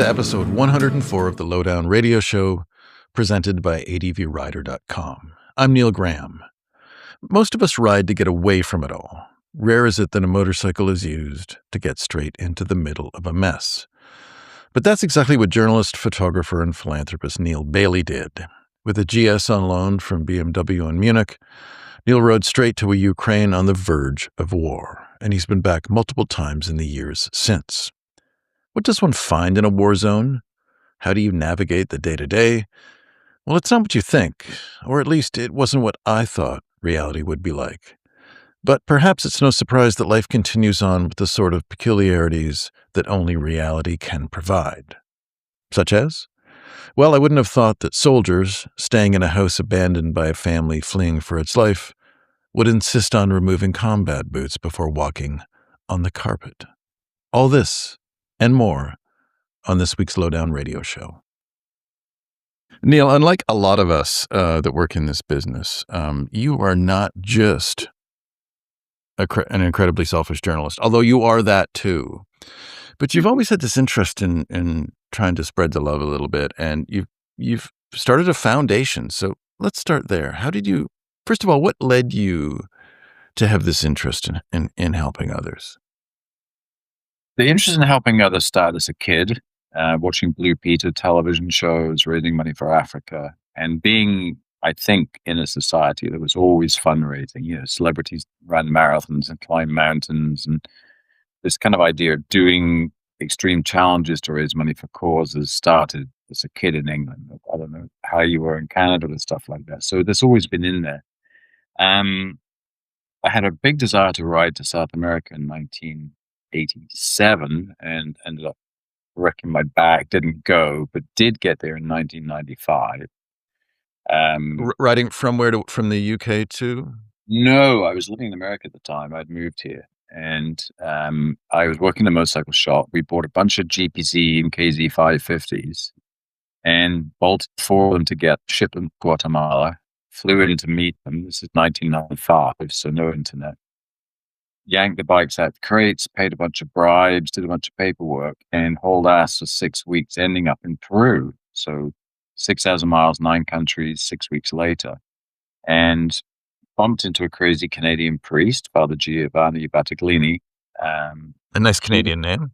episode 104 of the Lowdown Radio Show, presented by advrider.com. I'm Neil Graham. Most of us ride to get away from it all. Rare is it that a motorcycle is used to get straight into the middle of a mess. But that's exactly what journalist, photographer, and philanthropist Neale Bayly did. With a GS on loan from BMW in Munich, Neale rode straight to a Ukraine on the verge of war, and he's been back multiple times in the years since. What does one find in a war zone? How do you navigate the day-to-day? Well, it's not what you think, or at least it wasn't what I thought reality would be like. But perhaps it's no surprise that life continues on with the sort of peculiarities that only reality can provide. Such as? Well, I wouldn't have thought that soldiers, staying in a house abandoned by a family fleeing for its life, would insist on removing combat boots before walking on the carpet. All this and more on this week's Lowdown Radio Show. Neale, unlike a lot of us that work in this business, you are not just an incredibly selfish journalist, although you are that too. But you've always had this interest in trying to spread the love a little bit, and you've started a foundation. So let's start there. How did you, first of all, what led you to have this interest in helping others? The interest in helping others started as a kid, watching Blue Peter television shows, raising money for Africa, and being, I think, in a society that was always fundraising. You know, celebrities ran marathons and climbed mountains, and this kind of idea of doing extreme challenges to raise money for causes started as a kid in England. I don't know how you were in Canada with stuff like that. So there's always been in there. I had a big desire to ride to South America in 1987 and ended up wrecking my back. Didn't go, but did get there in 1995. Riding from where from the UK to? No, I was living in America at the time. I'd moved here, and I was working in a motorcycle shop. We bought a bunch of GPZ and KZ 550s and bolted 4 of them to get shipped in Guatemala. Flew in to meet them. This is 1995, so no internet. Yanked the bikes out the crates, paid a bunch of bribes, did a bunch of paperwork, and hauled ass for 6 weeks, ending up in Peru. So 6,000 miles, 9 countries, 6 weeks later. And bumped into a crazy Canadian priest, Father Giovanni Battaglini. A nice Canadian name.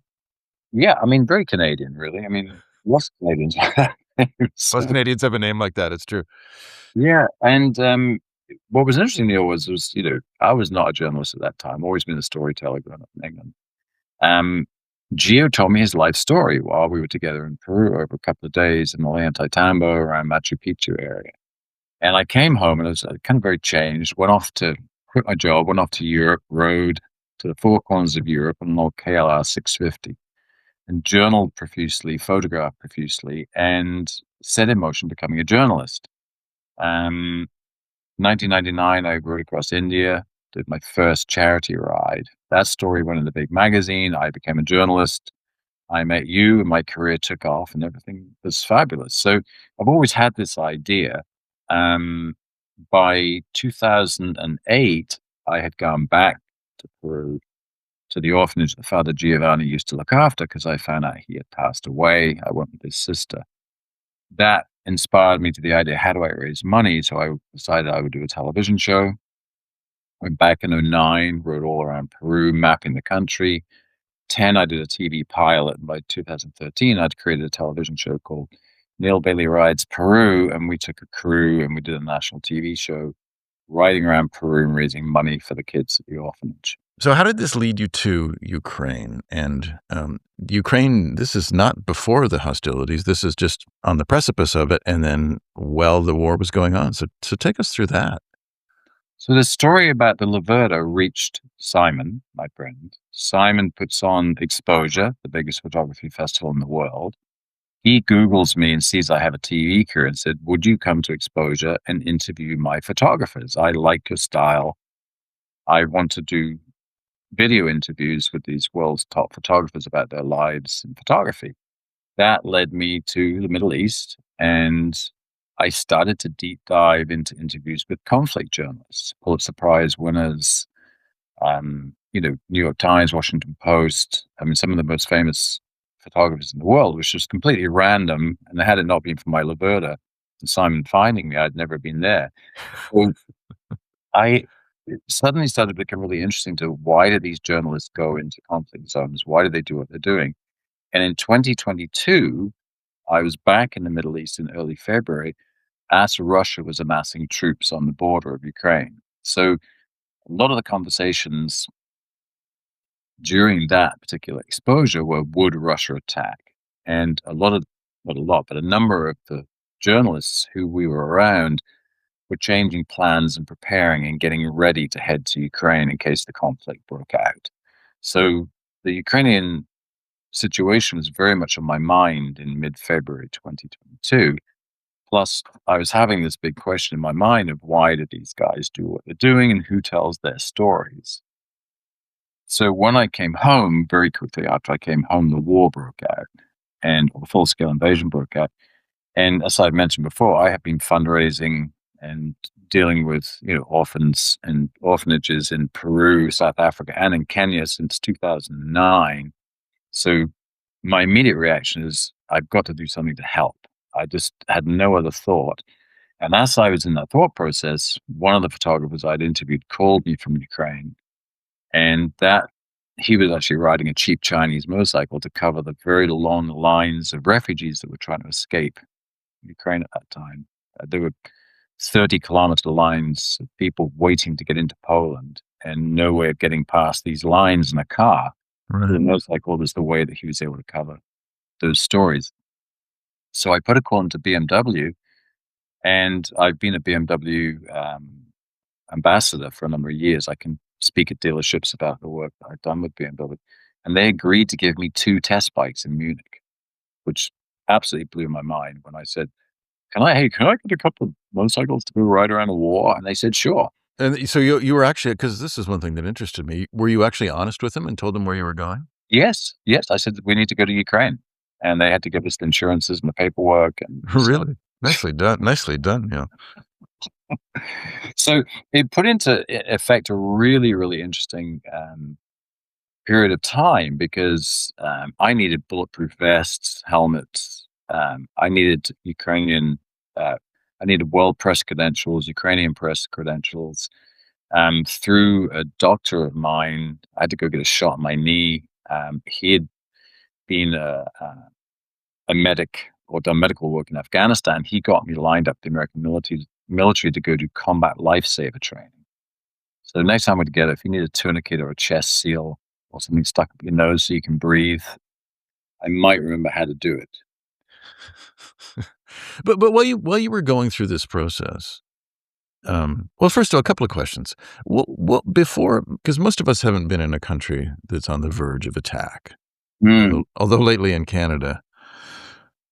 Yeah, I mean, very Canadian, really. I mean, lots of Canadians. Most Canadians have a name like that, it's true. Yeah, and what was interesting, Neil, was you know, I was not a journalist at that time. Always been a storyteller growing up in England. Gio told me his life story while we were together in Peru over a couple of days in Ollantaytambo around Machu Picchu area. And I came home and I was kind of very changed. Went off to quit my job. Went off to Europe. Rode to the 4 corners of Europe on an old KLR 650, and journaled profusely, photographed profusely, and set in motion becoming a journalist. 1999, I rode across India, did my first charity ride. That story went in the big magazine. I became a journalist. I met you, and my career took off, and everything was fabulous. So I've always had this idea. By 2008, I had gone back to Peru, to the orphanage that Father Giovanni used to look after, because I found out he had passed away. I went with his sister. That inspired me to the idea, how do I raise money? So I decided I would do a television show. Went back in 2009, rode all around Peru, mapping the country. 2010, I did a TV pilot, and by 2013, I'd created a television show called Neale Bayly Rides Peru, and we took a crew and we did a national TV show riding around Peru and raising money for the kids at the orphanage. So how did this lead you to Ukraine? And Ukraine, this is not before the hostilities. This is just on the precipice of it, and then while the war was going on. So take us through that. So the story about the Laverda reached Simon, my friend. Simon puts on Exposure, the biggest photography festival in the world. He Googles me and sees I have a TV career and said, would you come to Exposure and interview my photographers? I like your style. I want to do video interviews with these world's top photographers about their lives in photography. That led me to the Middle East, and I started to deep dive into interviews with conflict journalists, Pulitzer Prize winners, New York Times, Washington Post. I mean, some of the most famous photographers in the world, which was completely random. And had it not been for my Laverda and Simon finding me, I'd never been there. So I it suddenly started to become really interesting to why do these journalists go into conflict zones? Why do they do what they're doing? And in 2022, I was back in the Middle East in early February as Russia was amassing troops on the border of Ukraine. So a lot of the conversations during that particular exposure were, would Russia attack? And a lot of, not a lot, but a number of the journalists who we were around were changing plans and preparing and getting ready to head to Ukraine in case the conflict broke out. So the Ukrainian situation was very much on my mind in mid-February 2022. Plus, I was having this big question in my mind of why do these guys do what they're doing and who tells their stories? So when I came home, very quickly after I came home, the war broke out and the full-scale invasion broke out. And as I mentioned before, I have been fundraising and dealing with orphans and orphanages in Peru, South Africa, and in Kenya since 2009. So my immediate reaction is I've got to do something to help. I just had no other thought. And as I was in that thought process, one of the photographers I'd interviewed called me from Ukraine, and that he was actually riding a cheap Chinese motorcycle to cover the very long lines of refugees that were trying to escape Ukraine at that time. There were 30-kilometer lines of people waiting to get into Poland and no way of getting past these lines in a car. Right. The motorcycle was the way that he was able to cover those stories. So I put a call into BMW, and I've been a BMW ambassador for a number of years. I can speak at dealerships about the work that I've done with BMW. And they agreed to give me 2 test bikes in Munich, which absolutely blew my mind when I said, can I get a couple of motorcycles to go ride around a war? And they said, sure. And so you were actually, because this is one thing that interested me, were you actually honest with them and told them where you were going? Yes. I said, we need to go to Ukraine. And they had to give us the insurances and the paperwork. And Really? Nicely done. Nicely done. Yeah. so it put into effect a really, really interesting period of time because I needed bulletproof vests, helmets. I needed I needed world press credentials, Ukrainian press credentials. Through a doctor of mine, I had to go get a shot in my knee. He had been a medic or done medical work in Afghanistan. He got me lined up with the American military to go do combat lifesaver training. So the next time we'd get it, if you need a tourniquet or a chest seal or something stuck up your nose so you can breathe, I might remember how to do it. But while you were going through this process, well, first of all, a couple of questions. Well, before, because most of us haven't been in a country that's on the verge of attack. Although lately in Canada,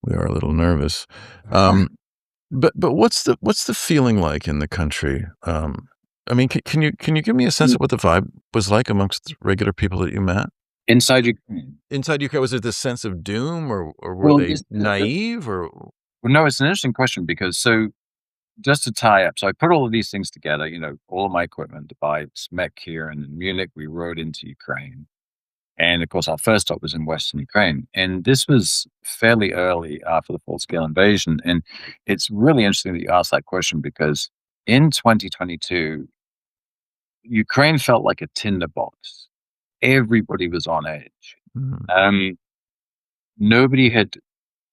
we are a little nervous. But what's the feeling like in the country? I mean, can you give me a sense of what the vibe was like amongst regular people that you met? Inside Ukraine. Inside Ukraine, was it this sense of doom, or were they naive, or? Well, no, it's an interesting question because just to tie up, so I put all of these things together, all of my equipment, the bikes, mech here, and in Munich, we rode into Ukraine. And of course, our first stop was in Western Ukraine. And this was fairly early after the full-scale invasion. And it's really interesting that you asked that question because in 2022, Ukraine felt like a tinderbox. Everybody was on edge. Mhm. Nobody had,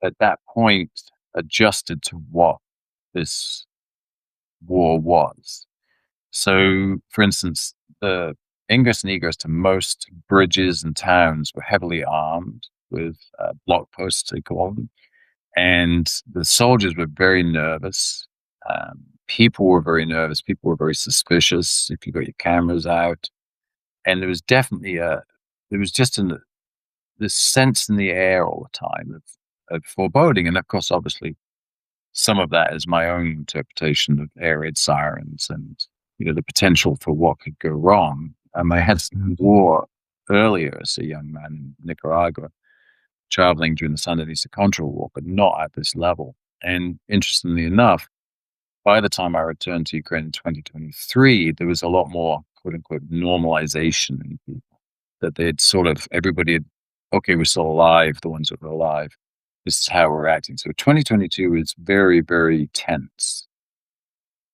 at that point, adjusted to what this war was. So, for instance, the ingress and egress to most bridges and towns were heavily armed with block posts, they call them. And the soldiers were very nervous. People were very nervous. People were very suspicious if you got your cameras out. And there was definitely this sense in the air all the time of foreboding. And of course, obviously, some of that is my own interpretation of air raid sirens and the potential for what could go wrong. I had some war earlier as a young man in Nicaragua, traveling during the Sandinista-Contra War, but not at this level. And interestingly enough, by the time I returned to Ukraine in 2023, there was a lot more "quote unquote" normalization in people. That everybody had okay, we're still alive, the ones that were alive. This is how we're acting. So 2022 is very, very tense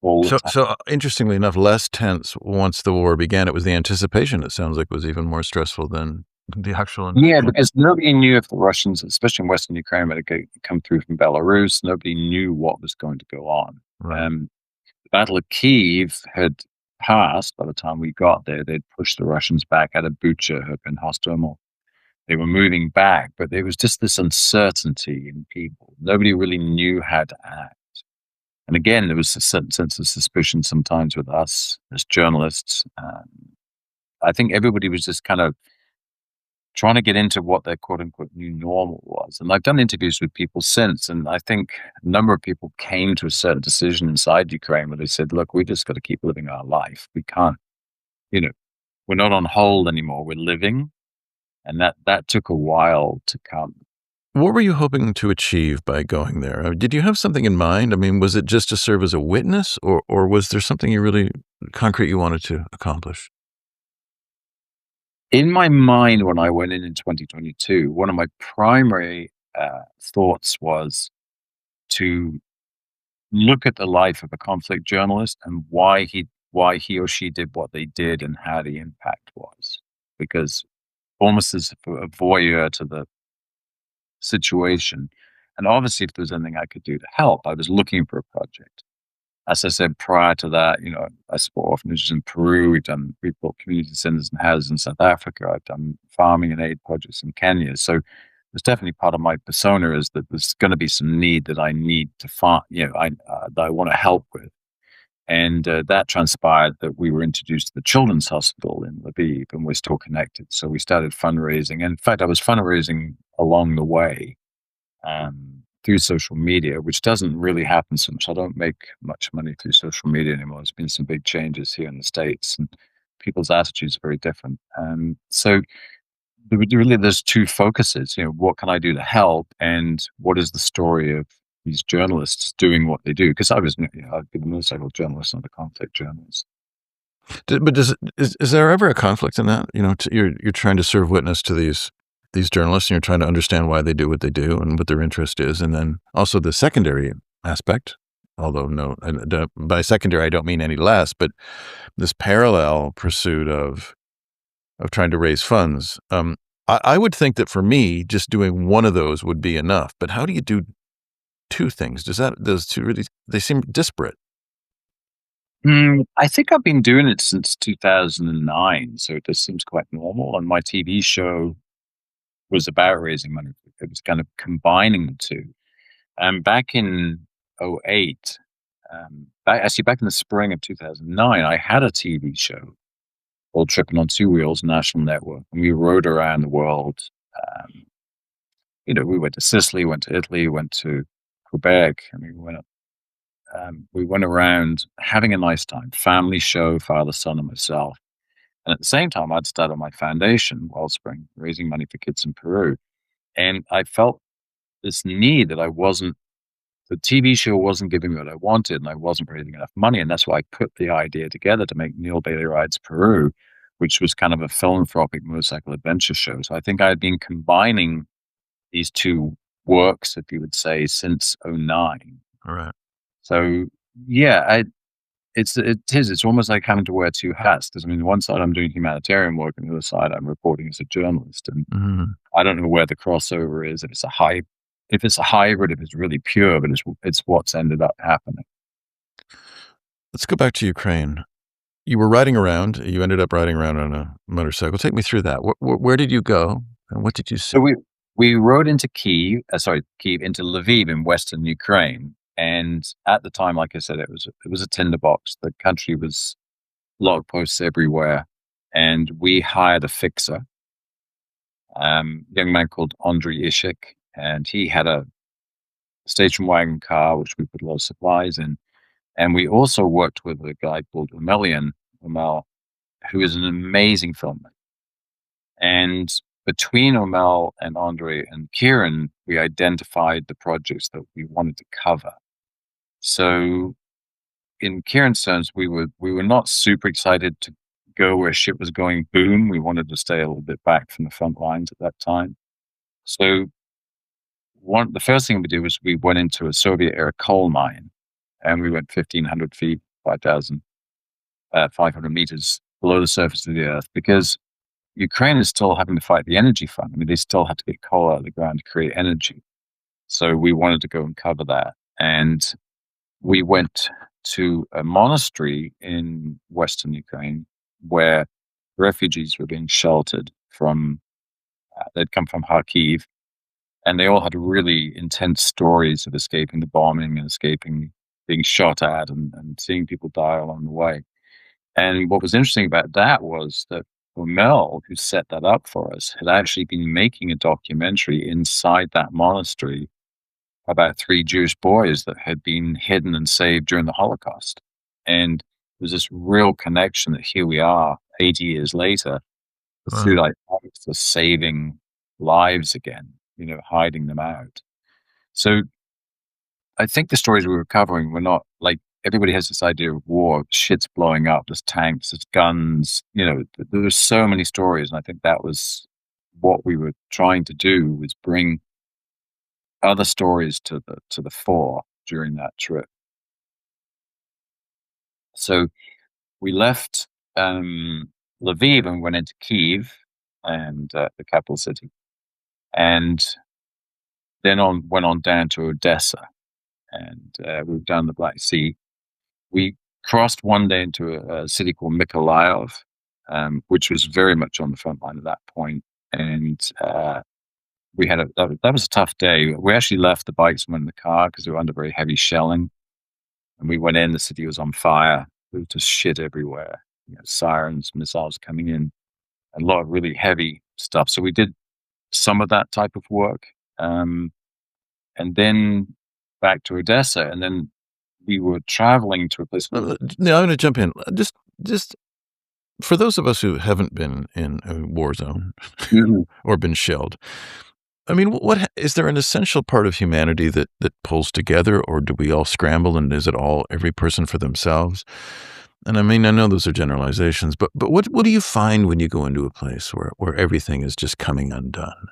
all the time. So interestingly enough, less tense once the war began. It was the anticipation, it sounds like, was even more stressful than the actual Yeah, invasion. because nobody knew if the Russians, especially in Western Ukraine, were to come through from Belarus. Nobody knew what was going to go on. Right. The Battle of Kyiv had passed by the time we got there. They'd pushed the Russians back out of Bucha, had been hostile. They were moving back, but there was just this uncertainty in people. Nobody really knew how to act. And again, there was a certain sense of suspicion sometimes with us as journalists. I think everybody was just kind of trying to get into what their quote unquote new normal was. And I've done interviews with people since, and I think a number of people came to a certain decision inside Ukraine where they said, look, we just got to keep living our life. We can't, you know, we're not on hold anymore. We're living. And that took a while to come. What were you hoping to achieve by going there? Did you have something in mind? I mean, was it just to serve as a witness, or was there something you really concrete you wanted to accomplish? In my mind, when I went in 2022, one of my primary thoughts was to look at the life of a conflict journalist and why he or she did what they did and how the impact was. Because almost as a voyeur to the situation. And obviously, if there was anything I could do to help, I was looking for a project. As I said prior to that, I support orphanages in Peru. We've built community centers and houses in South Africa. I've done farming and aid projects in Kenya. So there's definitely part of my persona is that there's going to be some need that I need to find, that I want to help with. And that transpired that we were introduced to the Children's Hospital in Lviv, and we're still connected. So we started fundraising. And in fact, I was fundraising along the way through social media, which doesn't really happen so much. I don't make much money through social media anymore. There's been some big changes here in the States, and people's attitudes are very different. So there's two focuses. What can I do to help, and what is the story of these journalists doing what they do? Because I've been a motorcycle journalist, not a conflict journalist. But is there ever a conflict in that? You're trying to serve witness to these journalists, and you're trying to understand why they do what they do and what their interest is, and then also the secondary aspect. Although by secondary I don't mean any less, but this parallel pursuit of trying to raise funds. I would think that for me, just doing one of those would be enough. But how do you do two things? Those two really, they seem disparate. I think I've been doing it since 2009, so this seems quite normal. And my TV show was about raising money. It was kind of combining the two. Back in '08, back in the spring of 2009, I had a TV show called Tripping on Two Wheels National Network, and we rode around the world. Um, we went to Sicily, went to Italy, went to Quebec, and we went around having a nice time. Family show, father, son, and myself. And at the same time, I'd started my foundation, Wellspring, raising money for kids in Peru. And I felt this need that the TV show wasn't giving me what I wanted, and I wasn't raising enough money. And that's why I put the idea together to make Neale Bayly Rides Peru, which was kind of a philanthropic motorcycle adventure show. So I think I had been combining these two works, if you would say, since '09. All right. So yeah, it's almost like having to wear two hats. Because on one side I'm doing humanitarian work, and the other side I'm reporting as a journalist. And I don't know where the crossover is. If it's a hybrid, if it's really pure, but it's what's ended up happening. Let's go back to Ukraine. You were riding around. You ended up riding around on a motorcycle. Take me through that. Where did you go, and what did you see? So we rode into Kyiv, into Lviv in Western Ukraine. And at the time, like I said, it was a tinderbox. The country was log posts everywhere, and we hired a fixer, young man called Andriy Ishik, and he had a station wagon car which we put a lot of supplies in. And we also worked with a guy called Omel, who is an amazing filmmaker. And between Omel and Andre and Kieran, we identified the projects that we wanted to cover. So in Kieran's terms, we were not super excited to go where shit was going boom. We wanted to stay a little bit back from the front lines at that time. So the first thing we did was we went into a Soviet era coal mine, and we went 1,500 feet, 5,500 meters below the surface of the earth, because Ukraine is still having to fight the energy front. I mean, they still have to get coal out of the ground to create energy. So we wanted to go and cover that. And we went to a monastery in Western Ukraine where refugees were being sheltered from, they'd come from Kharkiv, and they all had really intense stories of escaping the bombing and escaping being shot at and seeing people die along the way. And what was interesting about that was that Mel, who set that up for us, had actually been making a documentary inside that monastery about 3 Jewish boys that had been hidden and saved during the Holocaust. And there's this real connection that here we are 80 years later, through Wow. like acts of saving lives again, hiding them out. So I think the stories we were covering were not like everybody has this idea of war, shit's blowing up, there's tanks, there's guns, there were so many stories. And I think that was what we were trying to do, was bring other stories to the fore during that trip. So we left Lviv and went into Kiev, and the capital city, and then went on down to Odessa, and we were down the Black Sea. We crossed one day into a city called Mykolaiv, which was very much on the front line at that point, and we had that was a tough day. We actually left the bikes and went in the car because we were under very heavy shelling. And we went in, the city was on fire. There was just shit everywhere. Sirens, missiles coming in, a lot of really heavy stuff. So we did some of that type of work. And then back to Odessa. And then we were traveling to a place called... Now, I'm going to jump in. Just for those of us who haven't been in a war zone or been shelled, I mean, what is there an essential part of humanity that pulls together, or do we all scramble, and is it all every person for themselves? And I mean, I know those are generalizations, but what do you find when you go into a place where everything is just coming undone?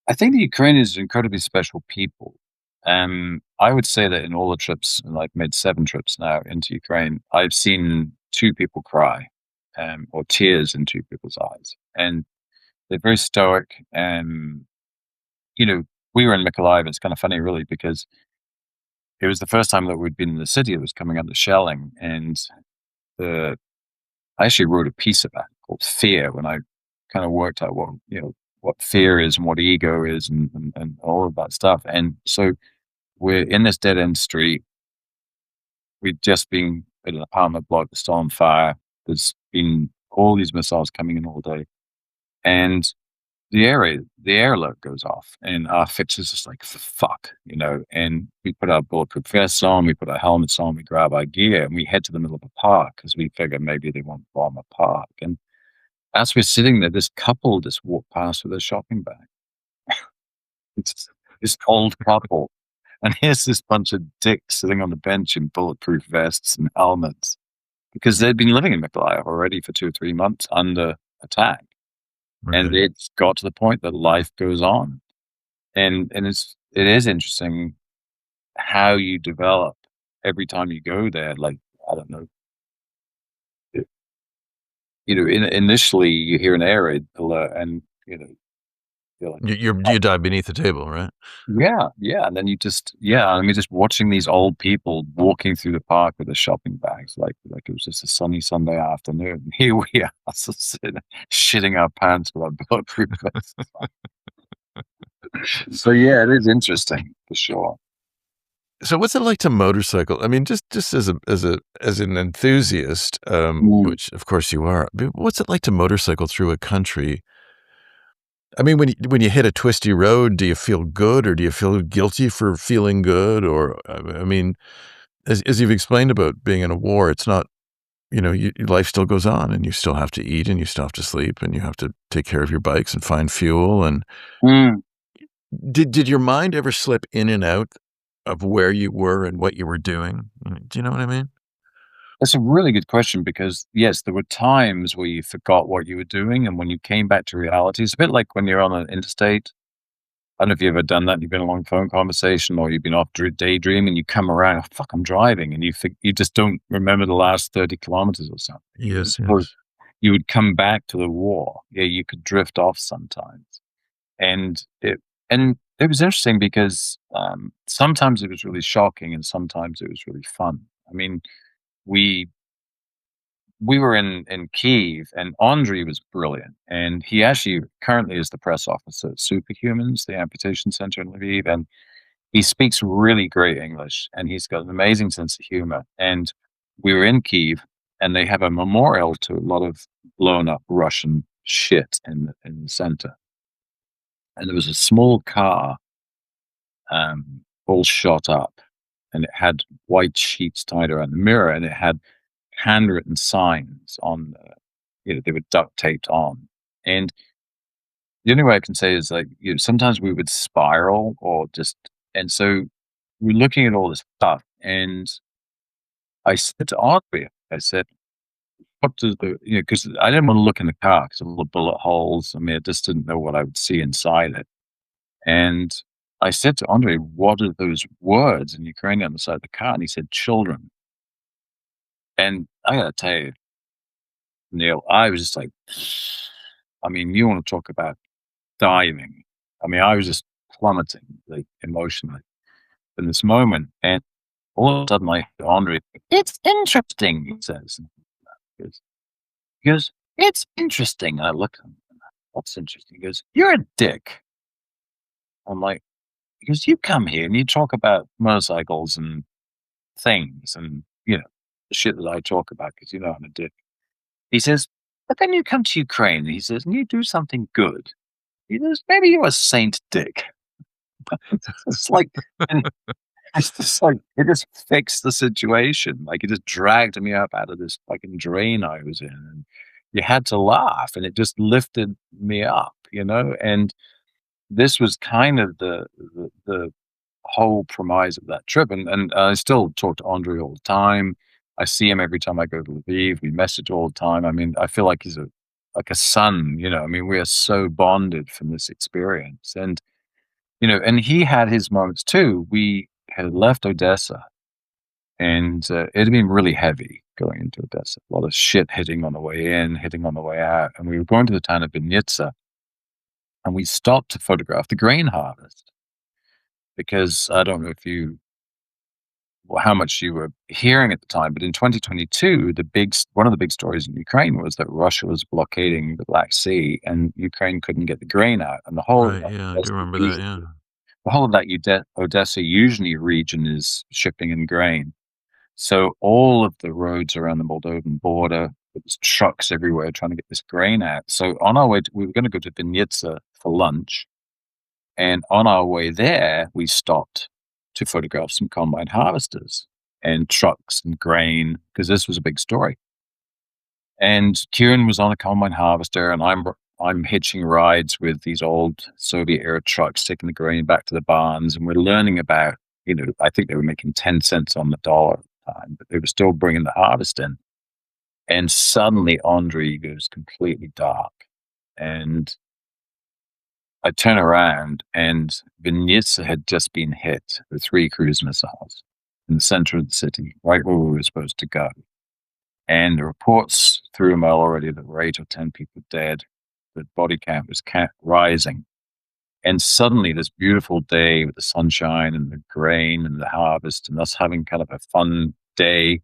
I think the Ukrainians are incredibly special people. I would say that in all the trips, and I've made 7 trips now into Ukraine, I've seen 2 people cry, or tears in 2 people's eyes. And they're very stoic. We were in Mykolaiv. It's kind of funny, really, because it was the first time that we'd been in the city that was coming under shelling. And I actually wrote a piece about it called Fear, when I kind of worked out what fear is and what ego is, and all of that stuff. And so we're in this dead end street. We'd just been in an apartment block that's still on fire. There's been all these missiles coming in all day. And the air alert goes off, and our fix is just like, fuck, and we put our bulletproof vests on, we put our helmets on, we grab our gear, and we head to the middle of a park because we figure maybe they won't bomb a park. And as we're sitting there, this couple just walked past with a shopping bag. It's this old couple. And here's this bunch of dicks sitting on the bench in bulletproof vests and helmets, because they'd been living in Mykolaiv already for 2 or 3 months under attack. And Right. it's got to the point that life goes on. And it is interesting how you develop every time you go there. Like, I don't know, initially you hear an air raid alert, and you're like, You dive beneath the table, right? yeah, and then I mean, just watching these old people walking through the park with their shopping bags, like it was just a sunny Sunday afternoon. Here we are, shitting our pants with our bulletproof vests. So yeah, it is interesting for sure. So what's it like to motorcycle? I mean, just as an enthusiast, Mm. which of course you are, but what's it like to motorcycle through a country? I mean, when you hit a twisty road, do you feel good, or do you feel guilty for feeling good? Or I mean, as you've explained about being in a war, it's not, life still goes on, and you still have to eat, and you still have to sleep, and you have to take care of your bikes and find fuel. And Mm. did your mind ever slip in and out of where you were and what you were doing? Do you know what I mean? That's a really good question because, yes, there were times where you forgot what you were doing, and when you came back to reality, it's a bit like when you're on an interstate. I don't know if you've ever done that. You've been in a long phone conversation, or you've been off daydreaming. You come around, "Oh, fuck, I'm driving," and you just don't remember the last 30 kilometers or something. Yes, Or yes. you would come back to the war. Yeah, you could drift off sometimes, and it was interesting because sometimes it was really shocking, and sometimes it was really fun. I mean, we we were in Kiev, and Andrei was brilliant, and he actually currently is the press officer at Superhumans, the amputation center in Lviv, and he speaks really great English, and he's got an amazing sense of humor. And we were in Kiev, and they have a memorial to a lot of blown up Russian shit in the center, and there was a small car, all shot up, and it had white sheets tied around the mirror, and it had handwritten signs on they were duct taped on. And the only way I can say is, like, sometimes we would spiral or just, and so we're looking at all this stuff. And I said to Audrey, I said, what does because I didn't want to look in the car because of all the bullet holes. I mean, I just didn't know what I would see inside it. And I said to Andre, what are those words in Ukrainian on the side of the car? And he said, children. And I got to tell you, Neil, I was just like, I mean, you want to talk about diving. I mean, I was just plummeting, like, emotionally in this moment. And all of a sudden, I hear Andre, it's interesting, he says. He goes, it's interesting. I look at him, what's interesting? He goes, you're a dick. I'm like, because you come here and you talk about motorcycles and things and, the shit that I talk about because I'm a dick. He says, but then you come to Ukraine, he says, and you do something good. He says, maybe you're a saint dick. It's like, and it's just like, it just fixed the situation. Like, it just dragged me up out of this fucking drain I was in. And you had to laugh, and it just lifted me up. And this was kind of the whole premise of that trip. And I still talk to Andre all the time. I see him every time I go to Lviv. We message all the time. I mean, I feel like he's like a son. I mean, we are so bonded from this experience. And he had his moments too. We had left Odessa, and it had been really heavy going into Odessa. A lot of shit hitting on the way in, hitting on the way out. And we were going to the town of Vinnytsia, and we stopped to photograph the grain harvest because I don't know if how much you were hearing at the time, but in 2022, one of the big stories in Ukraine was that Russia was blockading the Black Sea, and Ukraine couldn't get the grain out, and the whole of Right, that yeah, I do Odessa remember that, region, yeah. Odessa usually region is shipping in grain. So all of the roads around the Moldovan border, there was trucks everywhere trying to get this grain out. So on our way, we were going to go to Vinnytsia for lunch, and on our way there, we stopped to photograph some combine harvesters and trucks and grain because this was a big story. And Kieran was on a combine harvester, and I'm hitching rides with these old Soviet era trucks, taking the grain back to the barns, and we're learning about, I think they were making 10 cents on the dollar at the time, but they were still bringing the harvest in. And suddenly, Andre goes completely dark, and I turn around, and Vinnytsia had just been hit with 3 cruise missiles in the center of the city, right where we were supposed to go. And the reports through mail already that were 8 or 10 people dead. The body count was rising. And suddenly, this beautiful day with the sunshine and the grain and the harvest and us having kind of a fun day,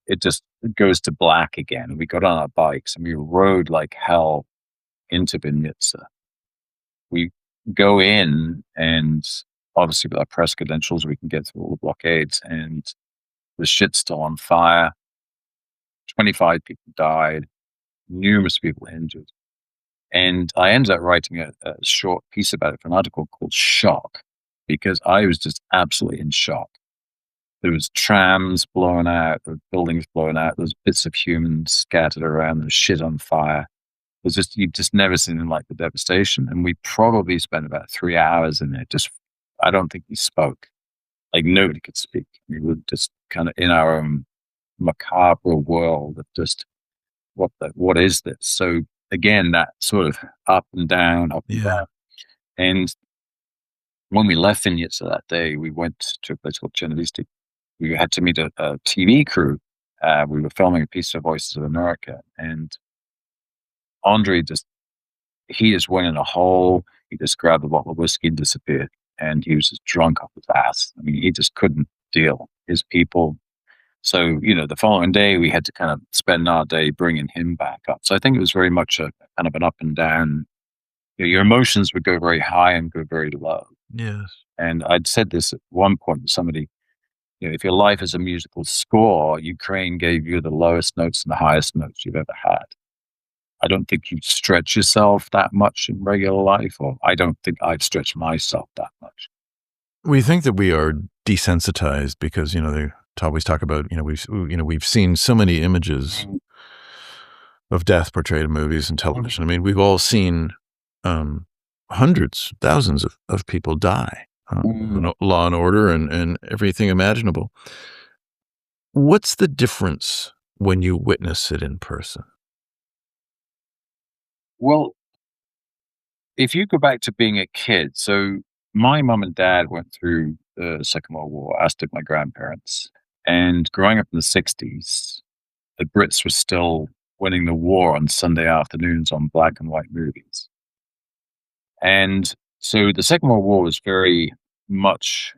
it goes to black again. And we got on our bikes and we rode like hell into Vinnytsia. We go in, and obviously with our press credentials, we can get through all the blockades, and the shit's still on fire. 25 people died, numerous people injured. And I ended up writing a short piece about it for an article called Shock, because I was just absolutely in shock. There was trams blown out, there were buildings blown out, there was bits of humans scattered around, there was shit on fire. You've just never seen anything like the devastation. And we probably spent about 3 hours in it. I don't think we spoke. Like, nobody could speak. We were just kind of in our own macabre world of just what is this? So again, that sort of up and down, up and Yeah. down. And when we left Vineyards that day, we went to a place called Genovese. We had to meet a TV crew. We were filming a piece of Voices of America, and Andre he just went in a hole. He just grabbed a bottle of whiskey and disappeared. And he was just drunk off his ass. I mean, he just couldn't deal. His people. So, the following day we had to kind of spend our day bringing him back up. So I think it was very much a kind of an up and down. Your emotions would go very high and go very low. Yes. And I'd said this at one point to somebody, if your life is a musical score, Ukraine gave you the lowest notes and the highest notes you've ever had. I don't think you stretch yourself that much in regular life, or I don't think I've stretched myself that much. We think that we are desensitized because, they always talk about, we've seen so many images of death portrayed in movies and television. I mean, we've all seen hundreds, thousands of people die. Law and Order and everything imaginable. What's the difference when you witness it in person? Well, if you go back to being a kid, so my mom and dad went through the Second World War, as did my grandparents. And growing up in the 60s, the Brits were still winning the war on Sunday afternoons on black and white movies. And so the Second World War was very much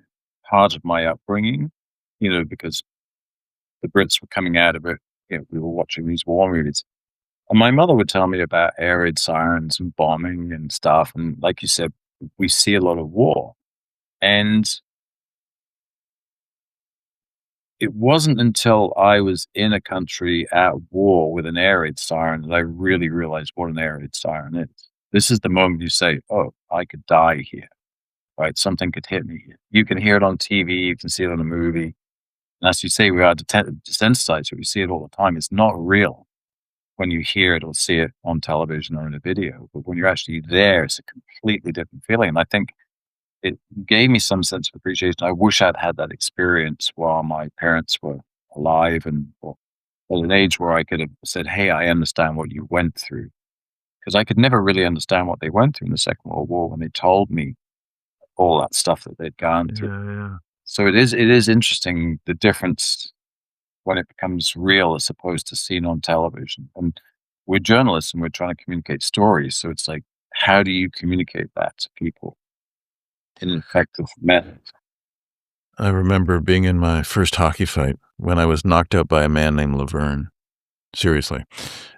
part of my upbringing, because the Brits were coming out of it. We were watching these war movies. And my mother would tell me about air raid sirens and bombing and stuff. And like you said, we see a lot of war. And it wasn't until I was in a country at war with an air raid siren that I really realized what an air raid siren is. This is the moment you say, oh, I could die here, right? Something could hit me here. You can hear it on TV. You can see it on a movie. And as you say, we are desensitized. We see it all the time. It's not real when you hear it or see it on television or in a video. But when you're actually there, it's a completely different feeling. And I think it gave me some sense of appreciation. I wish I'd had that experience while my parents were alive and or at an age where I could have said, hey, I understand what you went through. Because I could never really understand what they went through in the Second World War when they told me all that stuff that they'd gone through. Yeah. So it is interesting, the difference when it becomes real as opposed to seen on television. And we're journalists and we're trying to communicate stories. So it's like, how do you communicate that to people in an effective manner? I remember being in my first hockey fight when I was knocked out by a man named Laverne. Seriously.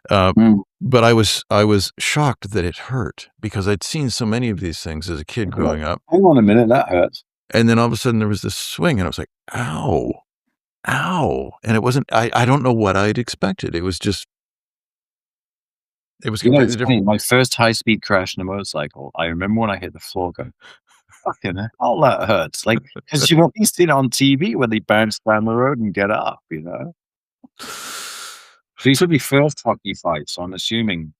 But I was shocked that it hurt because I'd seen so many of these things as a kid growing up. Hang on a minute, that hurts. And then all of a sudden there was this swing and I was like, ow, ow. And it wasn't, I don't know what I'd expected. It was completely It's different. funny. My first high-speed crash in a motorcycle, I remember when I hit the floor going, fucking hell, that hurts. Like, because you've only seen it on TV when they bounce down the road and get up, These would be first hockey fights, so I'm assuming.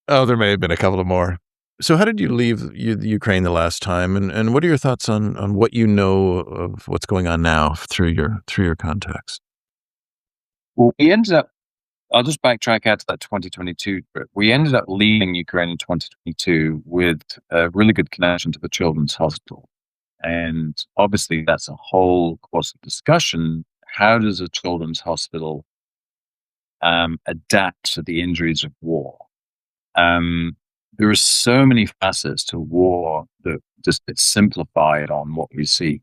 Oh, there may have been a couple of more. So how did you leave Ukraine the last time? And what are your thoughts on what you know of what's going on now through your contacts? Well, we ended up, I'll just backtrack out to that 2022 trip. We ended up leaving Ukraine in 2022 with a really good connection to the Children's Hospital. And obviously that's a whole course of discussion. How does a children's hospital adapt to the injuries of war? There are so many facets to war that just get simplified on what we see,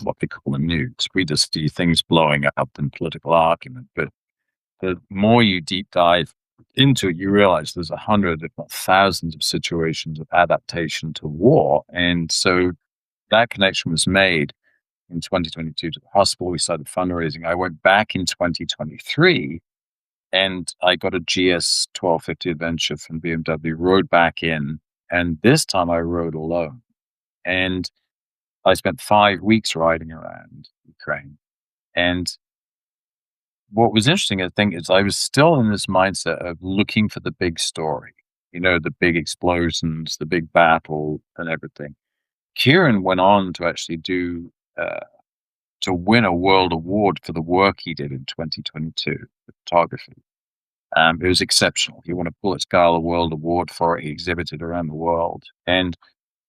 what they call the news. We just see things blowing up in political argument. But the more you deep dive into it, you realize there's 100, if not thousands, of situations of adaptation to war. And so that connection was made in 2022 to the hospital. We started fundraising. I went back in 2023 and I got a GS 1250 Adventure from BMW, rode back in, and this time I rode alone. And I spent 5 weeks riding around Ukraine. And what was interesting, I think, is I was still in this mindset of looking for the big story, the big explosions, the big battle and everything. Kieran went on to actually do to win a world award for the work he did in 2022 for photography. It was exceptional. He won a Pulitzer World Award for it. He exhibited around the world. And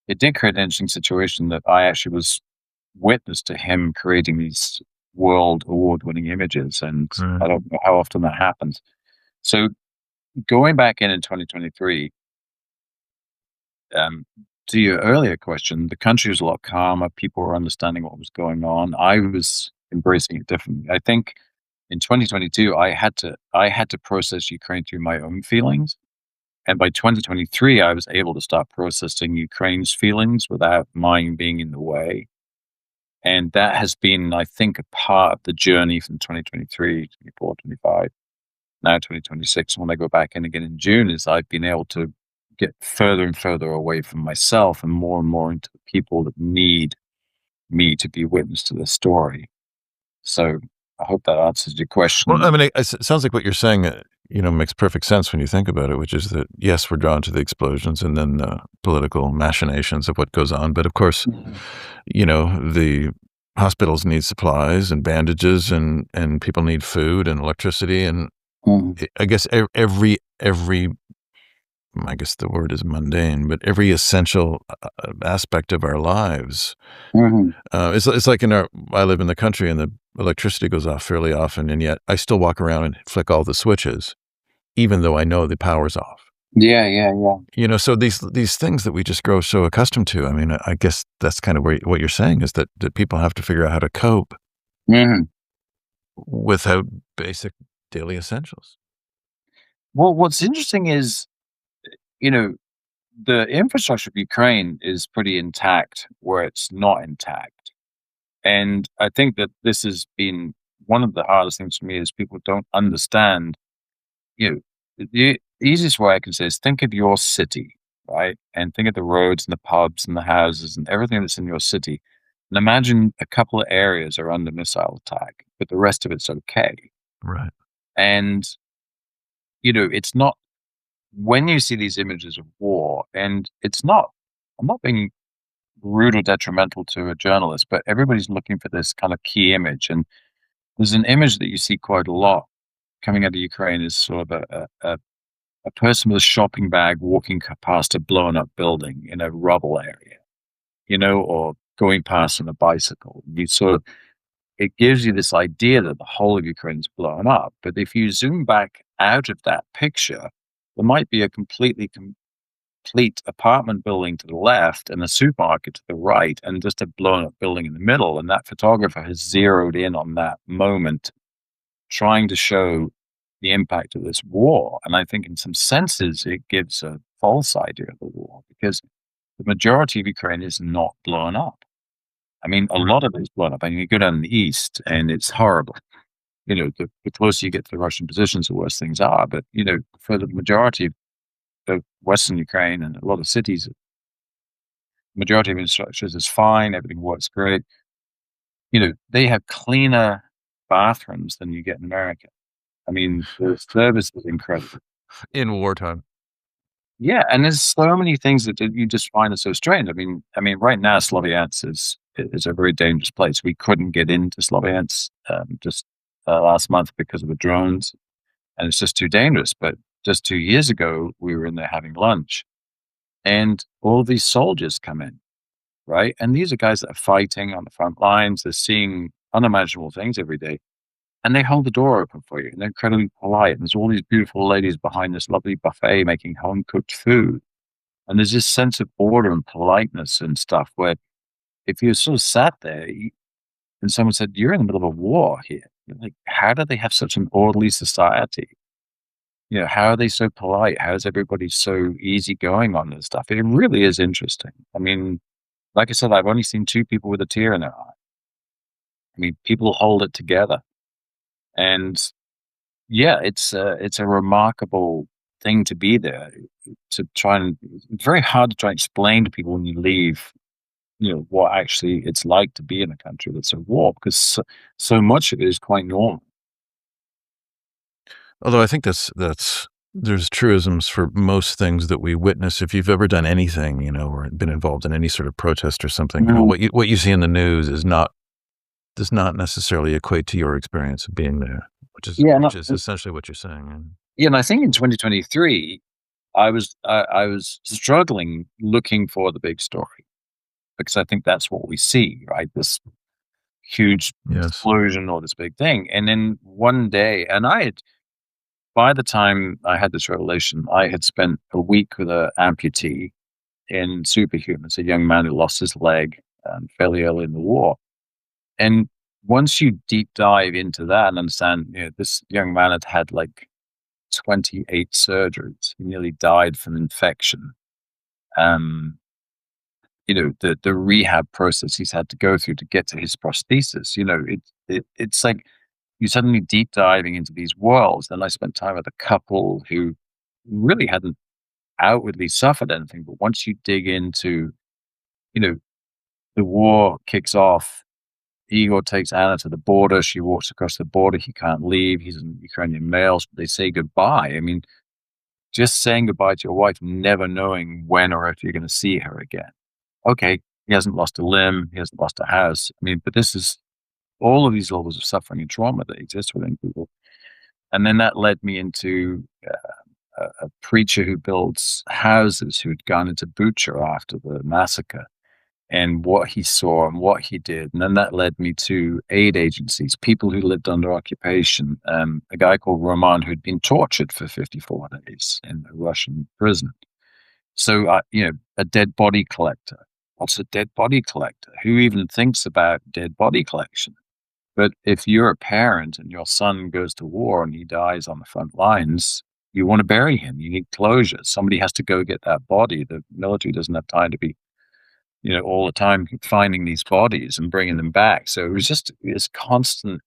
it did create an interesting situation that I actually was witness to him creating these world award-winning images. And Right. I don't know how often that happens. So going back in 2023, to your earlier question, the country was a lot calmer. People were understanding what was going on. I was embracing it differently. I think in 2022, I had to process Ukraine through my own feelings. And by 2023, I was able to start processing Ukraine's feelings without mine being in the way. And that has been, I think, a part of the journey from 2023, 24, 25, now 2026. When I go back in again in June, is I've been able to get further and further away from myself and more into the people that need me to be witness to this story. So I hope that answers your question. Well, I mean, it sounds like what you're saying, makes perfect sense when you think about it, which is that, yes, we're drawn to the explosions and then the political machinations of what goes on. But of course, the hospitals need supplies and bandages and people need food and electricity. And I guess every, I guess the word is mundane, but every essential aspect of our lives. It's like I live in the country and the electricity goes off fairly often, and yet I still walk around and flick all the switches, even though I know the power's off. Yeah. So these things that we just grow so accustomed to. I mean, I guess that's kind of what you're saying is that people have to figure out how to cope without basic daily essentials. Well, what's interesting is, the infrastructure of Ukraine is pretty intact where it's not intact. And I think that this has been one of the hardest things for me is people don't understand, the easiest way I can say is think of your city, right? And think of the roads and the pubs and the houses and everything that's in your city. And imagine a couple of areas are under missile attack, but the rest of it's okay. Right. And, it's not, when you see these images of war, and I'm not being rude or detrimental to a journalist, but everybody's looking for this kind of key image. And there's an image that you see quite a lot coming out of Ukraine is sort of a person with a shopping bag walking past a blown up building in a rubble area, or going past on a bicycle. It gives you this idea that the whole of Ukraine is blown up. But if you zoom back out of that picture, there might be a complete apartment building to the left and a supermarket to the right and just a blown up building in the middle. And that photographer has zeroed in on that moment, trying to show the impact of this war. And I think in some senses, it gives a false idea of the war because the majority of Ukraine is not blown up. I mean, a lot of it is blown up. I mean, you go down in the east and it's horrible. The closer you get to the Russian positions, the worse things are. But, for the majority of Western Ukraine and a lot of cities, the majority of infrastructures is fine. Everything works great. They have cleaner bathrooms than you get in America. I mean, the service is incredible. In wartime. Yeah, and there's so many things that you just find are so strange. I mean, right now, Sloviansk is a very dangerous place. We couldn't get into Sloviansk just last month because of the drones, and it's just too dangerous. But just 2 years ago, we were in there having lunch, and all these soldiers come in, right? And these are guys that are fighting on the front lines. They're seeing unimaginable things every day. And they hold the door open for you, and they're incredibly polite. And there's all these beautiful ladies behind this lovely buffet making home-cooked food. And there's this sense of order and politeness and stuff where if you sort of sat there and someone said, you're in the middle of a war here. You're like, how do they have such an orderly society? How are they so polite? How is everybody so easygoing on this stuff? It really is interesting. I mean, like I said, I've only seen 2 people with a tear in their eye. I mean, people hold it together. And yeah, it's a remarkable thing to be there to try and it's very hard to try and explain to people when you leave, what actually it's like to be in a country that's at war because so much of it is quite normal. Although I think there's truisms for most things that we witness. If you've ever done anything, or been involved in any sort of protest or something, what you see in the news is not does not necessarily equate to your experience of being there, Yeah, which is essentially what you're saying. and I think in 2023, I was struggling looking for the big story because I think that's what we see, right? This huge Yes. explosion or this big thing. And then one day, and by the time I had this revelation, I had spent a week with an amputee in Superhumans, a young man who lost his leg fairly early in the war. And once you deep dive into that and understand, this young man had had like 28 surgeries. He nearly died from infection. Um, the rehab process he's had to go through to get to his prosthesis. It's like you suddenly deep diving into these worlds. And I spent time with a couple who really hadn't outwardly suffered anything, but once you dig into, you know, the war kicks off. Igor takes Anna to the border. She walks across the border. He can't leave. He's an Ukrainian male. So they say goodbye. I mean, just saying goodbye to your wife, never knowing when or if you're going to see her again. Okay, he hasn't lost a limb. He hasn't lost a house. I mean, but this is all of these levels of suffering and trauma that exist within people. And then that led me into a preacher who builds houses who had gone into Bucha after the massacre and what he saw and what he did. And then that led me to aid agencies, people who lived under occupation. A guy called Roman who'd been tortured for 54 days in a Russian prison. So, a dead body collector. What's a dead body collector? Who even thinks about dead body collection? But if you're a parent and your son goes to war and he dies on the front lines, you want to bury him. You need closure. Somebody has to go get that body. The military doesn't have time to be, all the time finding these bodies and bringing them back. So it was just this constant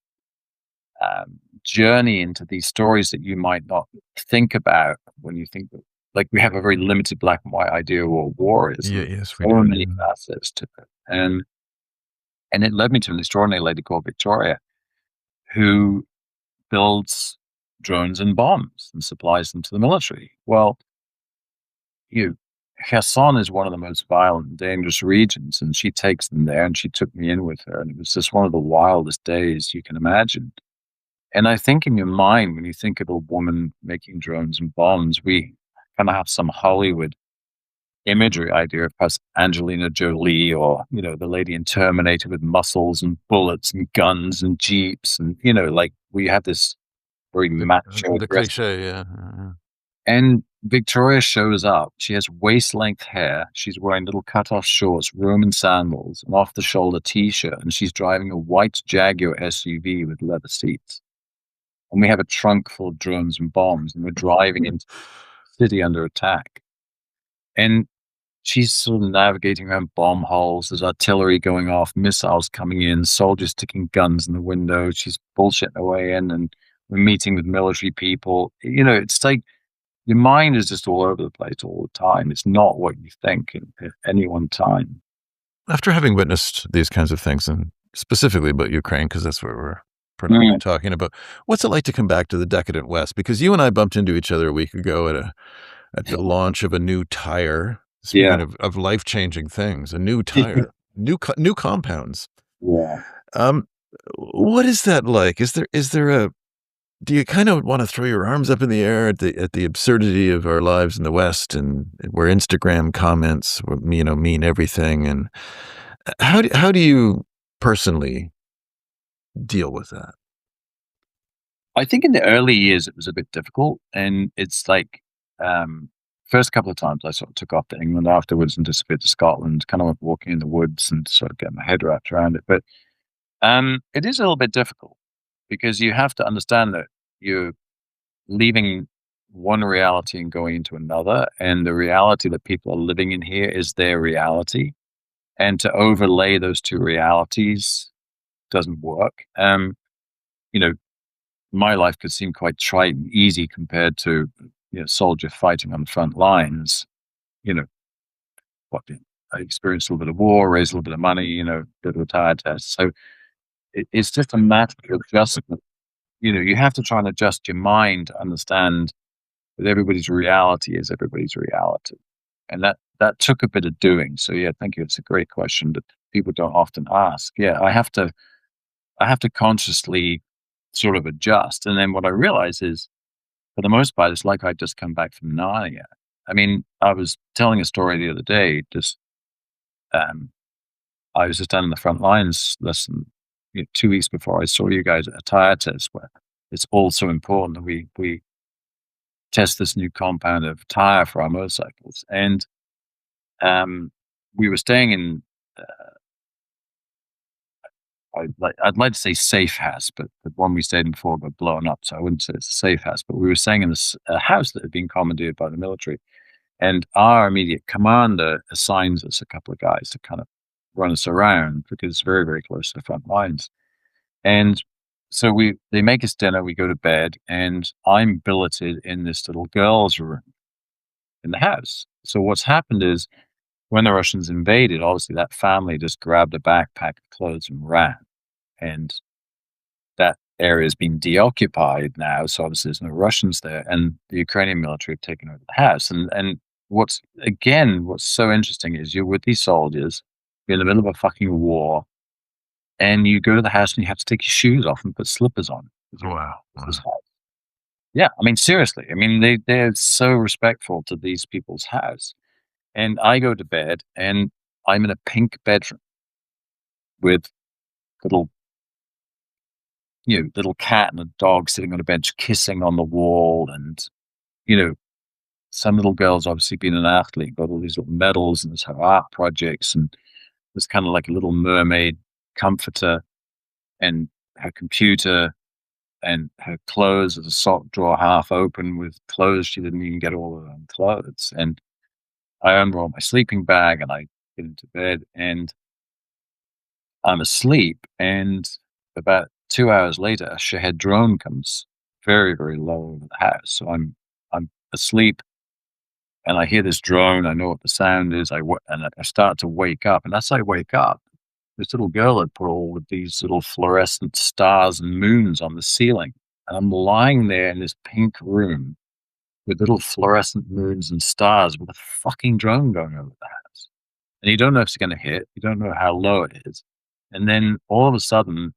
journey into these stories that you might not think about when you think of, like, we have a very limited black and white idea of what war is. Yeah, yes, we so do. many facets to it. And it led me to an extraordinary lady called Victoria, who builds drones and bombs and supplies them to the military. Well, Kherson is one of the most violent and dangerous regions, and she takes them there, and she took me in with her, and it was just one of the wildest days you can imagine. And I think in your mind, when you think of a woman making drones and bombs, we kind of have some Hollywood imagery idea of us, Angelina Jolie, or, the lady in Terminator with muscles and bullets and guns and jeeps. And, like, we have this very macho. The cliche, yeah. And Victoria shows up. She has waist-length hair. She's wearing little cut-off shorts, Roman sandals, an off-the-shoulder T-shirt, and she's driving a white Jaguar SUV with leather seats. And we have a trunk full of drones and bombs, and we're driving into the city under attack. And she's sort of navigating around bomb holes. There's artillery going off, missiles coming in, soldiers sticking guns in the window. She's bullshitting her way in, and we're meeting with military people. It's like your mind is just all over the place all the time. It's not what you think at any one time. After having witnessed these kinds of things, and specifically about Ukraine, because that's what we're predominantly talking about, what's it like to come back to the decadent West? Because you and I bumped into each other a week ago at the launch of a new tire. Speaking of life-changing things, a new tire, new compounds. Yeah. What is that like? Do you kind of want to throw your arms up in the air at the absurdity of our lives in the West, and where Instagram comments, mean everything? And how do you personally deal with that? I think in the early years it was a bit difficult, and it's like first couple of times I sort of took off to England afterwards and disappeared to Scotland, kind of went walking in the woods and sort of get my head wrapped around it. But it is a little bit difficult because you have to understand that you're leaving one reality and going into another, and the reality that people are living in here is their reality. And to overlay those two realities doesn't work. My life could seem quite trite and easy compared to a soldier fighting on the front lines. I experienced a little bit of war, raised a little bit of money, did a retired test. So it's just a matter of adjustment. You have to try and adjust your mind to understand that everybody's reality is everybody's reality. And that took a bit of doing. So yeah, thank you. It's a great question that people don't often ask. Yeah, I have to I have to consciously sort of adjust. And then what I realize is, for the most part, it's like I just come back from Narnia. I mean, I was telling a story the other day. Um, I was just down in the front lines less than 2 weeks before I saw you guys at a tire test, where it's all so important that we test this new compound of tire for our motorcycles. And we were staying in, I'd like to say safe house, but the one we stayed in before got blown up, so I wouldn't say it's a safe house. But we were staying in this house that had been commandeered by the military, and our immediate commander assigns us a couple of guys to kind of run us around because it's very, very close to the front lines. And so they make us dinner, we go to bed, and I'm billeted in this little girl's room in the house. So what's happened is, when the Russians invaded, obviously that family just grabbed a backpack of clothes and ran. And that area has been deoccupied now, so obviously there's no Russians there, and the Ukrainian military have taken over the house. And what's so interesting is, you're with these soldiers, you're in the middle of a fucking war, and you go to the house and you have to take your shoes off and put slippers on. Wow. Yeah, I mean, seriously. I mean, they're so respectful to these people's house. And I go to bed, and I'm in a pink bedroom with little little cat and a dog sitting on a bench kissing on the wall. And, some little girl's obviously been an athlete, got all these little medals, and there's her art projects, and there's kind of like a little mermaid comforter, and her computer, and her clothes, there's a sock drawer half open with clothes she didn't even get all of her own clothes. And I unroll my sleeping bag and I get into bed, and I'm asleep. And about 2 hours later, a Shahed drone comes very, very low over the house. So I'm asleep, and I hear this drone. I know what the sound is. And I start to wake up. And as I wake up, this little girl had put all of these little fluorescent stars and moons on the ceiling. And I'm lying there in this pink room with little fluorescent moons and stars with a fucking drone going over the house. And you don't know if it's going to hit. You don't know how low it is. And then all of a sudden,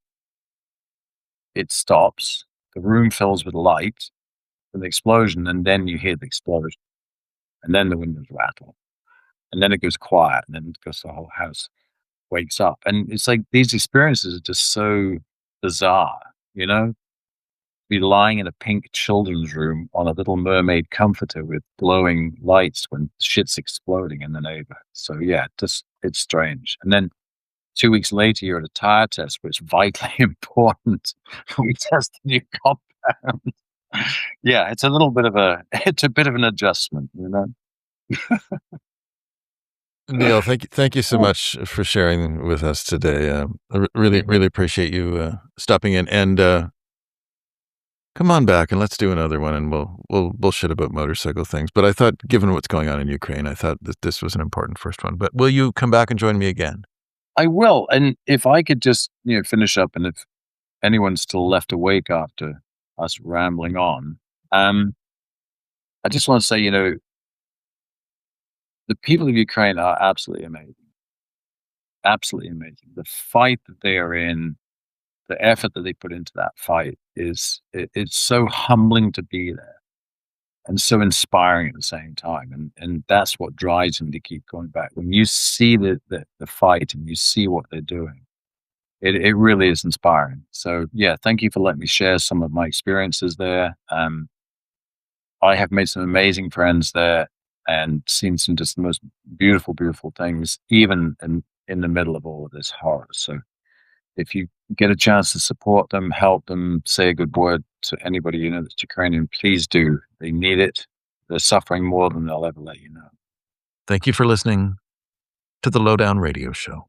it stops. The room fills with light and the explosion. And then you hear the explosion. And then the windows rattle. And then it goes quiet. And then it goes, the whole house wakes up. And it's like, these experiences are just so bizarre, be lying in a pink children's room on a little mermaid comforter with glowing lights when shit's exploding in the neighborhood. So yeah, it's strange. And then 2 weeks later, you're at a tire test, where it's vitally important. We test the new compound. Yeah, it's a bit of an adjustment, Neale, thank you so much for sharing with us today. I really appreciate you stopping in, and come on back and let's do another one, and we'll bullshit about motorcycle things. But I thought, given what's going on in Ukraine, I thought that this was an important first one. But will you come back and join me again? I will. And if I could just, finish up, and if anyone's still left awake after us rambling on, I just want to say, the people of Ukraine are absolutely amazing. Absolutely amazing. The fight that they are in, the effort that they put into that fight it's so humbling to be there, and so inspiring at the same time. And that's what drives them to keep going back. When you see the fight and you see what they're doing, it really is inspiring. So yeah, thank you for letting me share some of my experiences there. I have made some amazing friends there and seen some just the most beautiful, beautiful things, even in the middle of all of this horror. So if you get a chance to support them, help them, say a good word to anybody that's Ukrainian, please do. They need it. They're suffering more than they'll ever let you know. Thank you for listening to the Lowdown Radio Show.